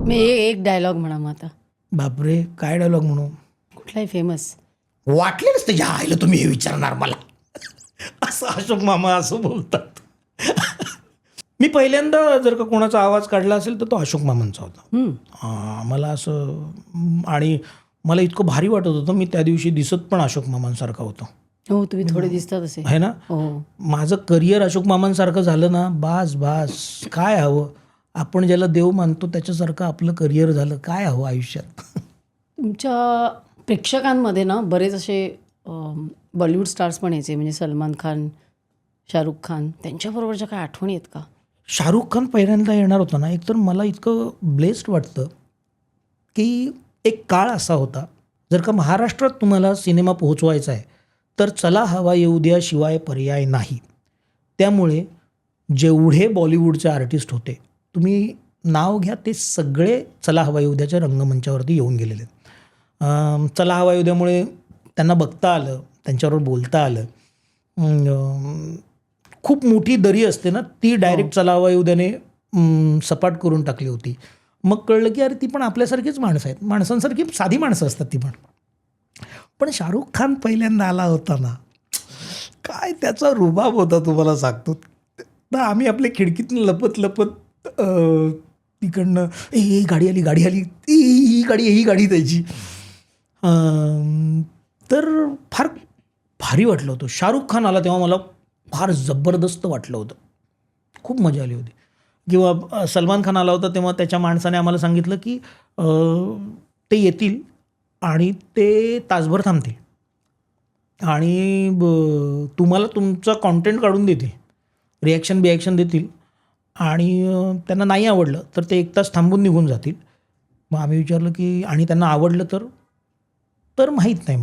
मी एक डायलॉग म्हणा मग आता. बापरे, काय डायलॉग म्हणू? कुठलाही फेमस. वाटलेलंच त्याच्या आईला तुम्ही हे विचारणार मला. असं अशोक मामा असं बोलतात. मी पहिल्यांदा जर का कोणाचा आवाज काढला असेल तर तो अशोक मामांचा होता. मला असं, आणि मला इतकं भारी वाटत होतं. मी त्या दिवशी दिसत पण अशोक मामांसारखा होतो. हो, तुम्ही थोडे दिसतात असे, आहे ना. हो. माझं करिअर अशोक मामांसारखं झालं ना, बास बास, काय हवं. आपण ज्याला देव मानतो त्याच्यासारखं आपलं करिअर झालं, काय हवं आयुष्यात. तुमच्या प्रेक्षकांमध्ये ना बरेच असे बॉलिवूड स्टार्स पण यायचे, म्हणजे सलमान खान, शाहरुख खान, त्यांच्याबरोबरच्या काय आठवणी आहेत का? शाहरुख खान पहिल्यांदा येणार होता ना, एकतर मला इतकं ब्लेस्ड वाटतं की एक काळ असा होता, जर का महाराष्ट्रात तुम्हाला सिनेमा पोहोचवायचा आहे तर चला हवा येऊ द्या शिवाय पर्याय नाही. त्यामुळे जेवढे बॉलिवूडचे आर्टिस्ट होते, तुम्ही नाव घ्या, ते सगळे चला हवा येऊ द्याच्या रंगमंचावरती येऊन गेलेले आहेत. चला हवा येऊ द्यामुळे त्यांना बघता आलं, त्यांच्याबरोबर बोलता आलं. खूप मोठी दरी असते ना, ती डायरेक्ट चला हवा येऊ द्याने सपाट करून टाकली होती. मग कळलं की अरे ती पण आपल्यासारखीच माणसं आहेत, माणसांसारखी साधी माणसं असतात ती पण. पण शाहरुख खान पहिल्यांदा आला होता ना, काय त्याचा रुबाब होता तुम्हाला सांगतो. तर आम्ही आपल्या खिडकीतून लपत लपत तिकडनं ही गाडी आली, गाडी आली, ही गाडी त्याची. तर फार भारी वाटलं होतं. शाहरुख खान आला तेव्हा मला फार जबरदस्त वाटलं होतं, खूप मजा आली होती. किंवा सलमान खान आला होता तेव्हा त्याच्या माणसाने आम्हाला सांगितलं की ते येतील आणि ते तासभर थांबतील आणि तुम्हाला तुमचा कॉन्टेंट काढून देतील, रिॲक्शन बिॲक्शन देतील, आणि त्यांना नाही आवडलं तर ते 1 तास थांबून निघून जातील. मग आम्ही विचारलं की आणि त्यांना आवडलं तर माहीत नाही.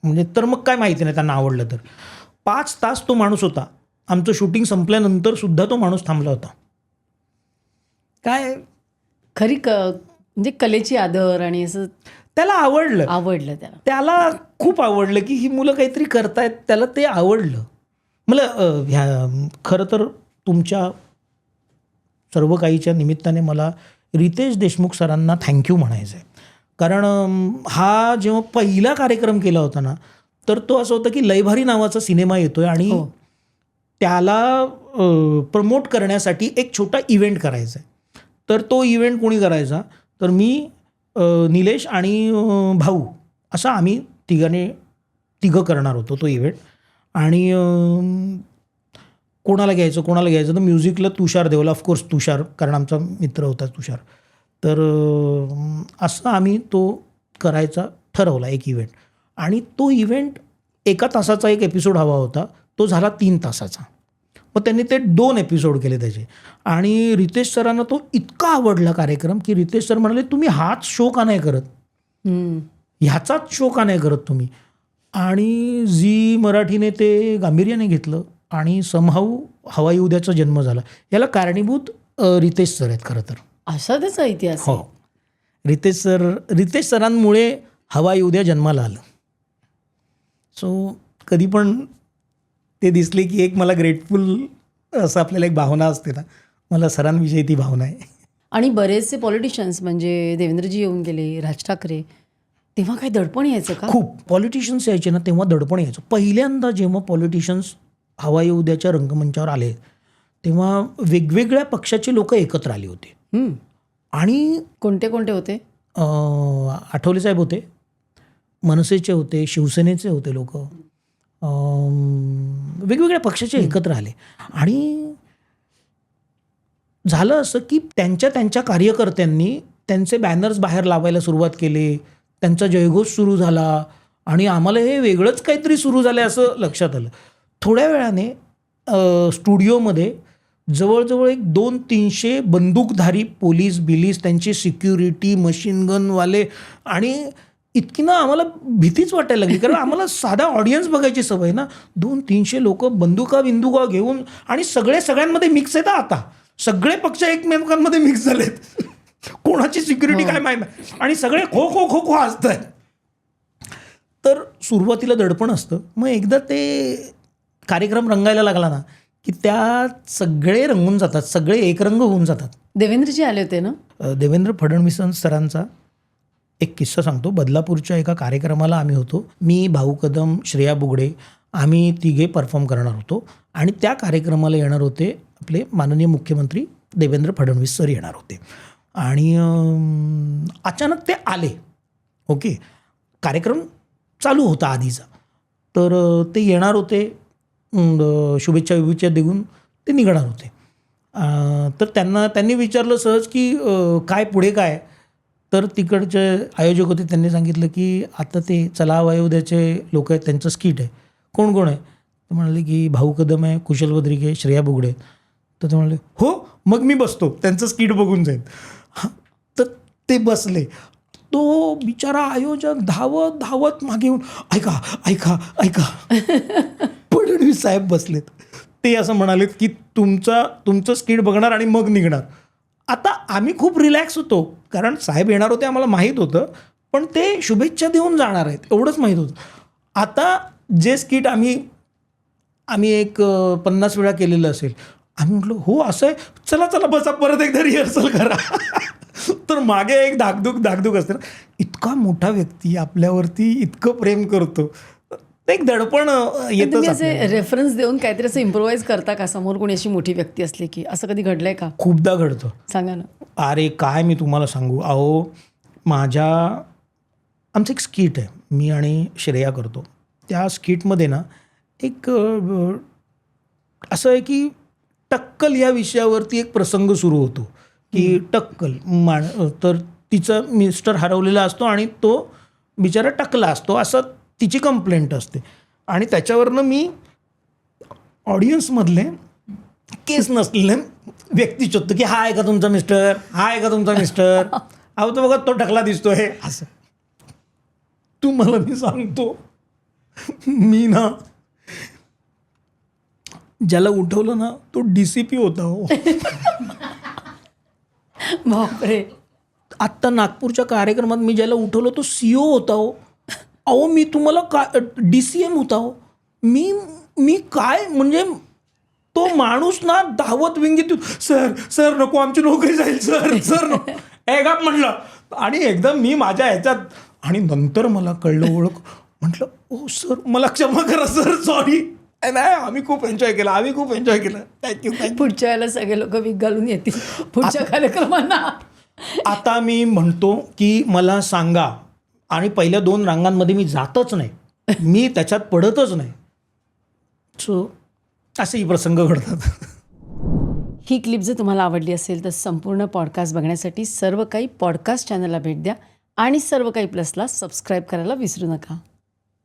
म्हणजे तर मग काय माहिती नाही त्यांना आवडलं तर. 5 तास तो माणूस होता. आमचं शूटिंग संपल्यानंतर सुद्धा तो माणूस थांबला होता. काय खरी म्हणजे कलेची आदर, आणि असं त्याला आवडलं त्याला खूप आवडलं की ही मुलं काहीतरी करतायत, त्याला ते आवडलं. मला खरं तर तुमच्या सर्व काहीच्या निमित्ताने मला रितेश देशमुख सरांना थँक्यू म्हणायचं आहे. कारण हा जेव्हा पहिला कार्यक्रम केला होता ना, तर तो असं होतं की लयभारी नावाचा सिनेमा येतोय आणि त्याला प्रमोट करण्यासाठी एक छोटा इव्हेंट करायचा आहे. तर तो इव्हेंट कोणी करायचा, तर मी, निलेश आणि भाऊ, असा आम्ही तिघं करणार होतो तो इव्हेंट. आणि कोणाला घ्यायचं तर म्युझिकला तुषार देवला, ऑफकोर्स तुषार, कारण आमचा मित्र होता तुषार. तर असं आम्ही तो करायचा ठरवला एक इव्हेंट. आणि तो इव्हेंट 1 तासाचा एक एपिसोड हवा होता, तो झाला 3 तासाचा. मग त्यांनी ते 2 एपिसोड केले त्याचे. आणि रितेश सरांना तो इतका आवडला कार्यक्रम की रितेश सर म्हणाले, तुम्ही हाच शो का नाही करत, ह्याचाच शो का नाही करत तुम्ही. आणि झी मराठीने ते गांभीर्याने घेतलं आणि समहाऊ हवा येऊ द्याचा जन्म झाला. याला कारणीभूत रितेश सर आहेत खरं तर. असा त्याचा इतिहास. हो, रितेश सरांमुळे हवा येऊ द्या जन्माला आलं. सो कधी पण ते दिसले की एक मला ग्रेटफुल असं आपल्याला एक भावना असते ना, मला सरांविषयी ती भावना आहे. आणि बरेचसे पॉलिटिशियन्स, म्हणजे देवेंद्रजी येऊन गेले, राज ठाकरे, तेव्हा काही दडपण यायचं का? खूप पॉलिटिशियन्स यायचे ना, तेव्हा दडपण यायचं. पहिल्यांदा जेव्हा पॉलिटिशियन्स हवा येऊ द्याच्या रंगमंचावर आले तेव्हा वेगवेगळ्या पक्षाचे लोक एकत्र आले होते. आणि कोणते कोणते होते? आठवले साहेब होते, मनसेचे होते, शिवसेनेचे होते लोक, वेगवेगळ्या पक्षाचे एकत्र आले. आणि झालं असं की त्यांच्या कार्यकर्त्यांनी त्यांचे बॅनर्स बाहेर लावायला सुरुवात केले, त्यांचा जयघोष सुरू झाला आणि आम्हाला हे वेगळंच काहीतरी सुरू झालं असं लक्षात आलं. थोड्या वेळाने स्टुडिओमध्ये जवळजवळ एक 200-300 बंदूकधारी पोलीस त्यांची सिक्युरिटी, मशीनगनवाले, आणि इतकी ना आम्हाला भीतीच वाटायला लागली. कारण आम्हाला साधा ऑडियन्स बघायची सवय ना, 200-300 लोक बंदुका घेऊन, आणि सगळ्यांमध्ये मिक्स आहेत. आता सगळे पक्ष एकमेकांमध्ये मिक्स झालेत, कोणाची सिक्युरिटी काय माहिती नाही, आणि सगळे खो खो खो खो असत आहेत. तर सुरुवातीला दडपण असतं. मग एकदा ते कार्यक्रम रंगायला लागला ना की त्यात सगळे रंगून जातात, सगळे एकरंग होऊन जातात. देवेंद्रजी आले होते ना? देवेंद्र फडणवीस सरांचा एक किस्सा सांगतो. बदलापूरच्या एका कार्यक्रमाला आम्ही होतो. मी, भाऊ कदम, श्रेया बुगडे आम्ही तिघे परफॉर्म करणार होतो आणि त्या कार्यक्रमाला येणार होते आपले माननीय मुख्यमंत्री देवेंद्र फडणवीस सर येणार होते. आणि अचानक ते आले. ओके, कार्यक्रम चालू होता आधीचा. तर ते येणार होते, शुभेच्छा देऊन ते निघणार होते. तर त्यांनी विचारलं सहज की काय पुढे काय. तर तिकडचे आयोजक होते, त्यांनी सांगितलं की आता ते चला हवा येऊ द्याचे लोक आहेत, त्यांचं स्किट आहे. कोण कोण आहे? ते म्हणाले की भाऊ कदम आहे, कुशल बद्रिके, श्रेया बुगडे. तर ते म्हणाले हो, मग मी बसतो, त्यांचं स्किट बघून जाईल. तर ते बसले. तो बिचारा आयोजक धावत मागे येऊन ऐका फडणवीस साहेब बसलेत. ते असं म्हणालेत की तुमचं स्किट बघणार आणि मग निघणार. आता आम्ही खूप रिलॅक्स होतो, कारण साहेब येणार होते आम्हाला माहीत होतं, पण ते शुभेच्छा देऊन जाणार आहेत एवढंच माहीत होतं. आता जे स्किट आम्ही एक 50 वेळा केलेलं असेल, आम्ही म्हटलं हो असं आहे, चला बसा, परत एकदा रिहर्सल करा. तर मागे एक धाकधूक असते ना. इतका मोठा व्यक्ती आपल्यावरती इतकं प्रेम करतो, एक दडपण येतच. तुम्ही असे रेफरन्स देऊन काहीतरी असं इम्प्रोवाइज करता का, समोर कोणी अशी मोठी व्यक्ती असली की? असं कधी घडलंय का? खूपदा घडतं. सांगा ना. अरे काय मी तुम्हाला सांगू. अहो, आमचं एक स्किट आहे, मी आणि श्रेया करतो. त्या स्किटमध्ये ना एक असं आहे की टक्कल या विषयावरती एक प्रसंग सुरू होतो की टक्कल तर तिचा मिस्टर हरवलेला असतो आणि तो बिचारा टकला असतो, असं तिची कंप्लेंट असते. आणि त्याच्यावरनं मी ऑडियन्समधले केस नसलेले व्यक्ती शोधतो की हा आहे का तुमचा मिस्टर, अहो तो बघा तो टकला दिसतोय असं. तुम्हाला मी सांगतो, मी ना ज्याला उठवलं ना तो DCP होता. हो, बापरे. आत्ता नागपूरच्या कार्यक्रमात मी ज्याला उठवलं तो CO होता. हो, अहो मी तुम्हाला DCM होता. हो, मी काय म्हणजे तो माणूस ना धावत विंगीत सर नको, आमची नोकरी जाईल, सर नको गाप म्हटलं. आणि एकदम मी माझ्या ह्याच्यात, आणि नंतर मला कळलं ओळख. म्हटलं ओ सर मला क्षमा करा सर, सॉरी. नाही, आम्ही खूप एन्जॉय केलं. थँक्यू. पुढच्या वेळेला सगळे लोक विग घालून येतील पुढच्या कार्यक्रमांना. आता मी म्हणतो की मला सांगा, आणि पहिल्या 2 रांगांमध्ये मी जातच नाही, मी त्याच्यात पडतच नाही. सो असेही प्रसंग घडतात. ही क्लिप जर तुम्हाला आवडली असेल तर संपूर्ण पॉडकास्ट बघण्यासाठी सर्व काही पॉडकास्ट चॅनलला भेट द्या आणि सर्व काही प्लसला सबस्क्राईब करायला विसरू नका.